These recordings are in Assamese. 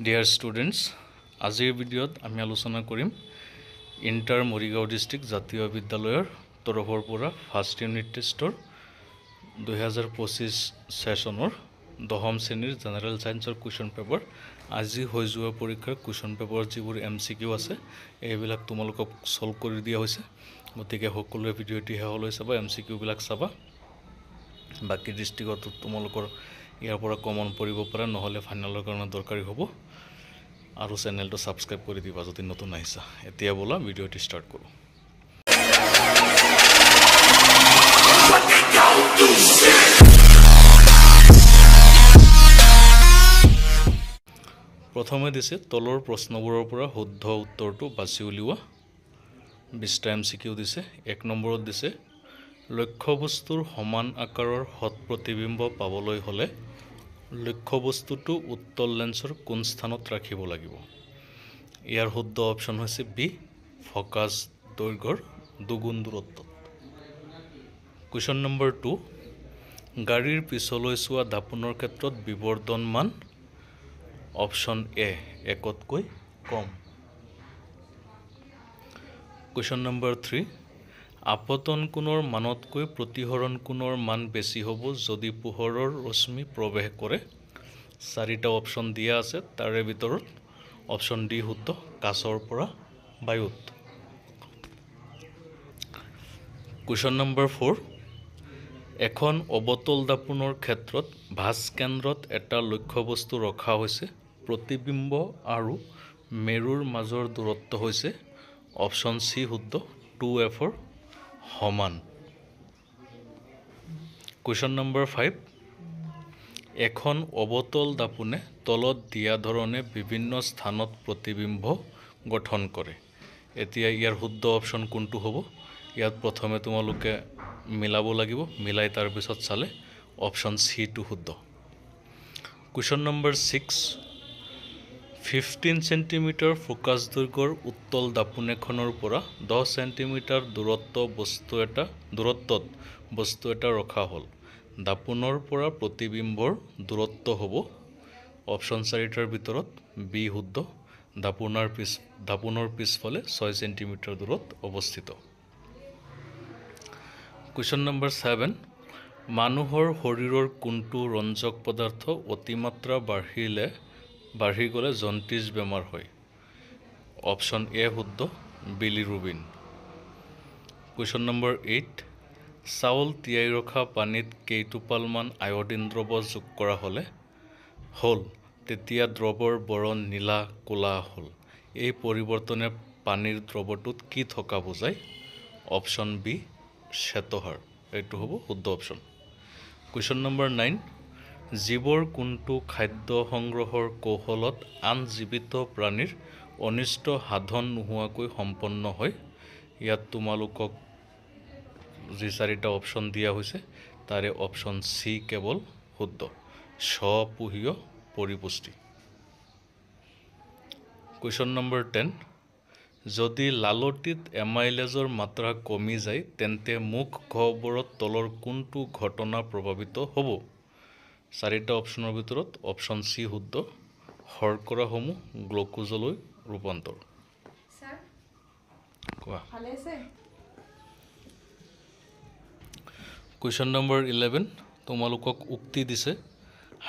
ডিয়াৰ ষ্টুডেণ্টছ, আজিৰ ভিডিঅ'ত আমি আলোচনা কৰিম ইণ্টাৰ মৰিগাঁও ডিষ্ট্ৰিক্ট জাতীয় বিদ্যালয়ৰ তৰফৰ পৰা ফাৰ্ষ্ট ইউনিট টেষ্টৰ 2025 ছেছনৰ 10ম শ্ৰেণীৰ জেনেৰেল ছায়েন্সৰ কুৱেশ্যন পেপাৰ। আজি হৈ যোৱা পৰীক্ষাৰ কুৱেশ্যন পেপাৰৰ যিবোৰ MCQ আছে এইবিলাক তোমালোকক সলভ কৰি দিয়া হৈছে, গতিকে সকলোৱে ভিডিঅ'টি শেষলৈ চাবা, MCQবিলাক চাবা। বাকী ডিষ্ট্ৰিক্টত তোমালোকৰ ইয়াৰ পৰা কমন পৰিব পাৰে, নহ'লে ফাইনেলৰ কাৰণে দৰকাৰী হ'ব। আৰু চেনেলটো ছাবস্ক্ৰাইব কৰি দিবা যদি নতুন আহিছা। এতিয়া ব'লা ভিডিঅ'টি ষ্টাৰ্ট কৰোঁ। প্ৰথমে দিছে তলৰ প্ৰশ্নবোৰৰ পৰা শুদ্ধ উত্তৰটো বাছি উলিওৱা। 20টা MCQ দিছে। 1 নম্বৰত দিছে লক্ষ্যবস্তুৰ সমান আকাৰৰ হঠ প্ৰতিবিম্ব পাবলৈ হ'লে লক্ষ্যবস্তুটো উত্তল লেন্সৰ কোন স্থানত ৰাখিব লাগিব? ইয়াৰ শুদ্ধ অপশ্যন হৈছে বি, ফকাছ দৈৰ্ঘ্যৰ দুগুণ দূৰত্বত। কুৱেশ্যন নম্বৰ 2, গাড়ীৰ পিছলৈ চোৱা দাপোনৰ ক্ষেত্ৰত বিবৰ্ধন মান অপশ্যন এ 1তকৈ কম। কুৱেশ্যন নম্বৰ 3, আপতন কোণৰ মানতকৈ প্ৰতিসৰণ কোণৰ মান বেছি হ'ব যদি পোহৰৰ ৰশ্মি প্ৰৱেশ কৰে। 4টা অপশ্যন দিয়া আছে, তাৰে ভিতৰত অপশ্যন ডি শুদ্ধ, কাছৰ পৰা বায়ুত। কুৱেশ্যন নম্বৰ 4, এখন অৱতল দাপোনৰ ক্ষেত্ৰত ভাঁজ কেন্দ্ৰত এটা লক্ষ্যবস্তু ৰখা হৈছে, প্ৰতিবিম্ব আৰু মেৰুৰ মাজৰ দূৰত্ব হৈছে অপশ্যন চি শুদ্ধ, 2Fৰ সমান। কুৱেশ্যন নম্বৰ 5, এখন অৱতল দাপোনে তলত দিয়া ধৰণে বিভিন্ন স্থানত প্ৰতিবিম্ব গঠন কৰে। এতিয়া ইয়াৰ শুদ্ধ অপশ্যন কোনটো হ'ব? ইয়াত প্ৰথমে তোমালোকে মিলাব লাগিব, মিলাই তাৰপিছত চালে অপশ্যন চিটো শুদ্ধ। কুৱেশ্যন নম্বৰ 6, 15 চেণ্টিমিটাৰ ফোকাছ দৈৰ্ঘ্যৰ উত্তল দাপোন এখনৰ পৰা 10 চেণ্টিমিটাৰ দূৰত্বত বস্তু এটা ৰখা হ'ল। দাপোনৰ পৰা প্ৰতিবিম্বৰ দূৰত্ব হ'ব অপশ্যন 4টাৰ ভিতৰত বি শুদ্ধ, দাপোনৰ পিছফালে 6 চেণ্টিমিটাৰ দূৰত অৱস্থিত। কুৱেশ্যন নম্বৰ 7, মানুহৰ শৰীৰৰ কোনটো ৰঞ্জক পদাৰ্থ অতিমাত্ৰা বাঢ়ি গ'লে জণ্ডিছ বেমাৰ হয়? অপশ্যন এ শুদ্ধ, বিলিৰুবিন। কুৱেশ্যন নম্বৰ 8, চাউল তিয়াই ৰখা পানীত কেইটোপালমান আয়ডিন দ্ৰৱ যোগ কৰা হ'ল, তেতিয়া দ্ৰৱৰ বৰণ নীলা ক'লা হ'ল। এই পৰিৱৰ্তনে পানীৰ দ্ৰৱটোত কি থকা বুজায়? অপশ্যন বি, শ্বেতসাৰ। এইটো হ'ব শুদ্ধ অপশ্যন। কুৱেশ্যন নম্বৰ 9, জীৱৰ কোনটো খাদ্য সংগ্ৰহৰ কৌশলত আন জীৱিত প্ৰাণীৰ অনিষ্ট সাধন নোহোৱাকৈ সম্পন্ন হয়? ইয়াত তোমালোকক যি 4টা অপশ্যন দিয়া হৈছে তাৰে অপশ্যন চি কেৱল শুদ্ধ, স্বপোষীয় পৰিপুষ্টি। কুৱেশ্যন নম্বৰ 10, যদি লালটিত এমাইলেজৰ মাত্ৰা কমি যায় তেন্তে মুখ গহ্বৰত তলৰ কোনটো ঘটনা প্ৰভাৱিত হ'ব? 4টা অপশ্যনৰ ভিতৰত অপশ্যন চি শুদ্ধ, শৰ্কৰাসমূহ গ্লুক'জলৈ ৰূপান্তৰ। কোৱা। কুৱেশ্যন নম্বৰ 11, তোমালোকক উক্তি দিছে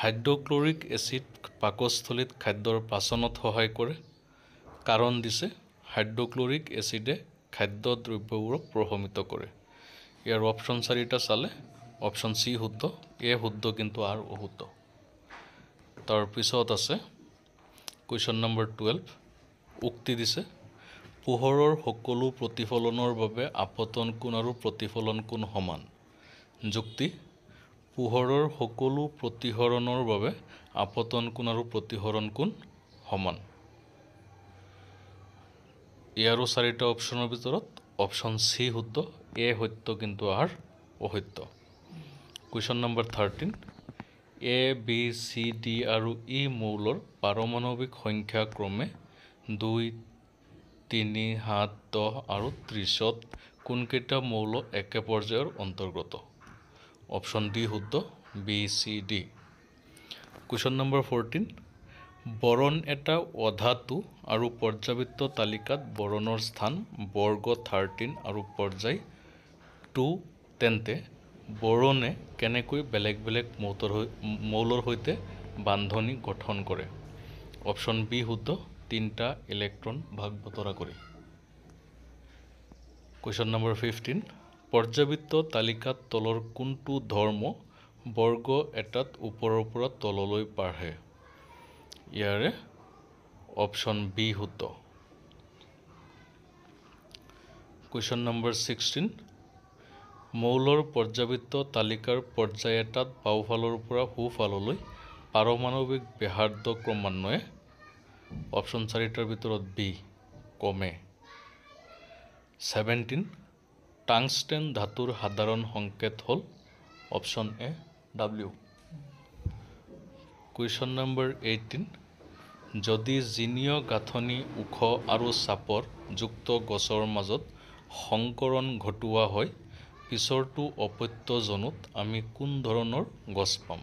হাইড্ৰক্লৰিক এচিড পাকস্থলীত খাদ্যৰ পাচনত সহায় কৰে। কাৰণ দিছে হাইড্ৰক্লৰিক এচিডে খাদ্য দ্ৰব্যবোৰক প্ৰশমিত কৰে। ইয়াৰ অপশ্যন 4টা চালে অপশ্যন চি শুদ্ধ, এ শুদ্ধ কিন্তু আৰ অশুদ্ধ। তাৰপিছত আছে কুৱেশ্যন নম্বৰ 12, উক্তি দিছে পোহৰৰ সকলো প্ৰতিফলনৰ বাবে আপতন কোণ আৰু প্ৰতিফলন কোণ সমান। যুক্তি, পোহৰৰ সকলো প্ৰতিসৰণৰ বাবে আপতন কোণ আৰু প্ৰতিসৰণ কোণ সমান। ইয়াৰো 4টা অপশ্যনৰ ভিতৰত অপশ্যন চি শুদ্ধ, এ সত্য কিন্তু আৰ অসত্য। কুৱেশ্যন নম্বৰ 13, এ, বি, চি, ডি আৰু ই মৌলৰ পাৰমাণৱিক সংখ্যা ক্ৰমে 2, 3, 7, 10 আৰু 30ত কোনকেইটা মৌল একে পৰ্যায়ৰ অন্তৰ্গত? অপশ্যন ডি শুদ্ধ, B, C, D. Question number 14, বৰণ এটা অধাতু আৰু পৰ্যাবৃত্ত তালিকাত বৰণৰ স্থান বৰ্গ 13 আৰু পৰ্যায় 2 তেন্তে বৰণে কেনেকৈ বেলেগ বেলেগ মৌলৰ সৈতে বান্ধনি গঠন কৰে? অপশ্যন বি শুদ্ধ, 3টা ইলেক্ট্ৰন ভাগ বতৰা কৰি। কুৱেশ্যন নম্বৰ 15, পৰ্যাবৃত্ত তালিকাত তলৰ কোনটো ধৰ্ম বৰ্গ এটাত ওপৰৰ পৰা তললৈ বাঢ়ে? ইয়াৰে অপশ্যন বি শুদ্ধ। কুৱেশ্যন নম্বৰ 16, মৌলৰ পৰ্যাবৃত্ত তালিকাৰ পৰ্যায় এটাত বাওঁফালৰ পৰা সোঁফাললৈ পাৰমাণৱিক ব্যাসাৰ্ধ ক্ৰমান্বয়ে অপশ্যন 4টাৰ ভিতৰত বি কমে। 17, টাংষ্টেন ধাতুৰ সাধাৰণ সংকেত হ'ল option A W. Question number 18, যদি জিনীয় গাঁথনি ওখ আৰু চাপৰ যুক্ত গছৰ মাজত সংকৰণ ঘটোৱা হয় পিছৰটো অপত্যজনুত আমি কোন ধৰণৰ গছ পাম?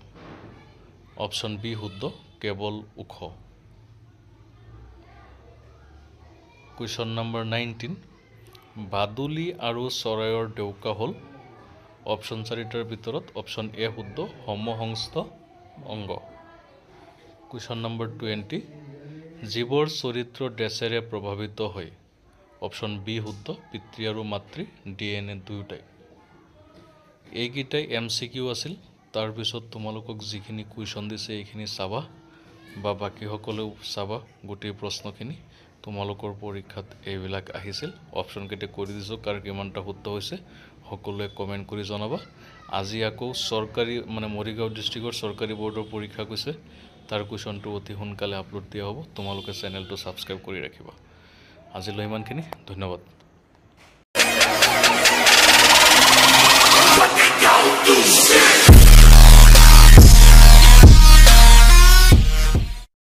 অপশ্যন বি শুদ্ধ, কেৱল ওখ। কুৱেশ্যন নম্বৰ 19, বাদুলি আৰু চৰাইৰ ডেউকা হ'ল অপশ্যন 4টাৰ ভিতৰত অপশ্যন এ শুদ্ধ, সমসংস্থ অংগ। কুৱেশ্যন নম্বৰ 20, জীৱৰ চৰিত্ৰ ডেছেৰে প্ৰভাৱিত হয়? অপশ্যন বি শুদ্ধ, পিতৃ আৰু মাতৃ DNA দুয়োটাই। এইকেইটাই MCQ আছিল। তাৰপিছত তোমালোকক যিখিনি কুৱেশ্যন দিছে এইখিনি চাবা বা বাকীসকলেও চাবা। গোটেই প্ৰশ্নখিনি তোমালোকৰ পৰীক্ষাত এইবিলাক আহিছিল। অপশ্যনকেইটা কৰি দিছোঁ, কাৰ কিমানটা শুদ্ধ হৈছে সকলোৱে কমেণ্ট কৰি জনাবা। আজি আকৌ চৰকাৰী মৰিগাঁও ডিষ্ট্ৰিক্টৰ চৰকাৰী বৰ্ডৰ পৰীক্ষা কৈছে, তাৰ কুৱেশ্যনটো অতি সোনকালে আপলোড দিয়া হ'ব। তোমালোকে চেনেলটো ছাবস্ক্ৰাইব কৰি ৰাখিবা। আজিলৈ ইমানখিনি, ধন্যবাদ।